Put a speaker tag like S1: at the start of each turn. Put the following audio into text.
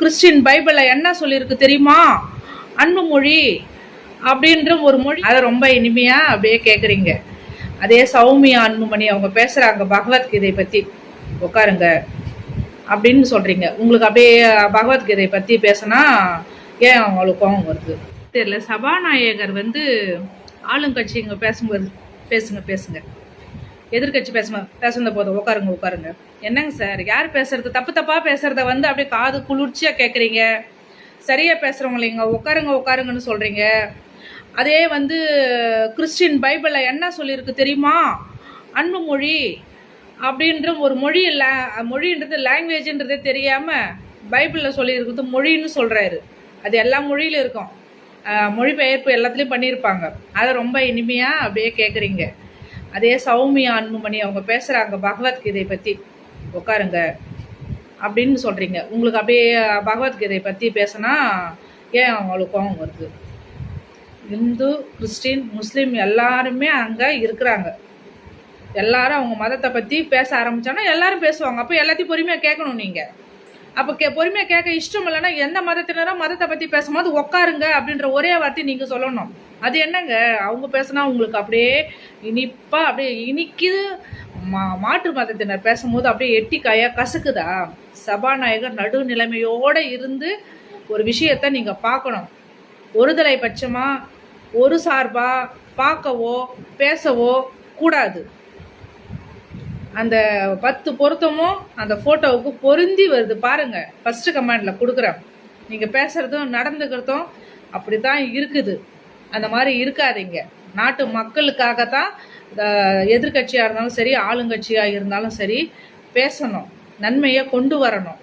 S1: Christian பைபிளில் என்ன சொல்லியிருக்கு தெரியுமா? அன்பு மொழி அப்படின்ற ஒரு மொழி, அதை ரொம்ப இனிமையாக அப்படியே கேட்குறீங்க. அதே சௌமியா அன்புமணி அவங்க பேசுகிறாங்க பகவத்கீதை பற்றி, உட்காருங்க அப்படின்னு சொல்கிறீங்க. உங்களுக்கு அப்படியே பகவத்கீதை பற்றி பேசினா ஏன் அவங்களுக்கு கோவம் வருது தெரியல. சபாநாயகர் ஆளுங்கட்சிங்க பேசும்போது பேசுங்க, எதிர்கட்சி பேசுன போதும் உட்காருங்க. என்னங்க சார், யார் பேசுறது தப்பா பேசுறத அப்படியே காது குளிர்ச்சியா கேட்குறீங்க. சரியா பேசுறவங்க இங்க உட்காருங்கன்னு சொல்றீங்க. அதே கிறிஸ்டின் பைபிளில் என்ன சொல்லியிருக்கு தெரியுமா? அன்பு மொழி அப்படின்ற ஒரு மொழின்றது லாங்குவேஜ்ன்றதே தெரியாம பைபிளில் சொல்லியிருக்கிறது மொழின்னு சொல்றாரு. அது எல்லா மொழியிலும் இருக்கும், மொழிபெயர்ப்பு எல்லாத்துலேயும் பண்ணியிருப்பாங்க. அதை ரொம்ப இனிமையாக அப்படியே கேட்குறீங்க. அதே சௌமியா அன்புமணி அவங்க பேசுகிறாங்க பகவத்கீதை பற்றி, உட்காருங்க அப்படின்னு சொல்கிறீங்க. உங்களுக்கு அப்படியே பகவத்கீதை பற்றி பேசினா ஏன் அவங்களுக்கு கோவம் வருது? இந்து, கிறிஸ்டின், முஸ்லீம் எல்லாருமே அங்கே இருக்கிறாங்க. எல்லாரும் அவங்க மதத்தை பற்றி பேச ஆரம்பித்தோன்னா எல்லாரும் பேசுவாங்க. அப்போ எல்லாத்தையும் பொறுமையாக கேட்கணும் நீங்கள். அப்போ பொறுமையாக கேட்க இஷ்டம் இல்லைன்னா எந்த மதத்தினரும் மதத்தை பற்றி பேசும்போது உட்காருங்க அப்படின்ற ஒரே வார்த்தை நீங்கள் சொல்லணும். அது என்னங்க, அவங்க பேசுனா உங்களுக்கு அப்படியே இனிப்பாக அப்படியே இனிக்குது. மாற்று மதத்தினர் பேசும்போது அப்படியே எட்டிக்காயாக கசக்குதா? சபாநாயகர் நடுநிலைமையோடு இருந்து ஒரு விஷயத்தை நீங்கள் பார்க்கணும். ஒருதலை பட்சமாக ஒரு சார்பாக பார்க்கவோ பேசவோ கூடாது. அந்த 10 பொருத்தமும் அந்த ஃபோட்டோவுக்கு பொருந்தி வருது பாருங்க. ஃபஸ்ட்டு கமெண்டில் கொடுக்குறேன். நீங்கள் பேசுகிறதும் நடந்துக்கிறதும் அப்படி தான் இருக்குது. அந்த மாதிரி இருக்காதீங்க. நாட்டு மக்களுக்காகத்தான் எதிர்கட்சியாக இருந்தாலும் சரி, ஆளுங்கட்சியாக இருந்தாலும் சரி பேசணும், நன்மையை கொண்டு வரணும்.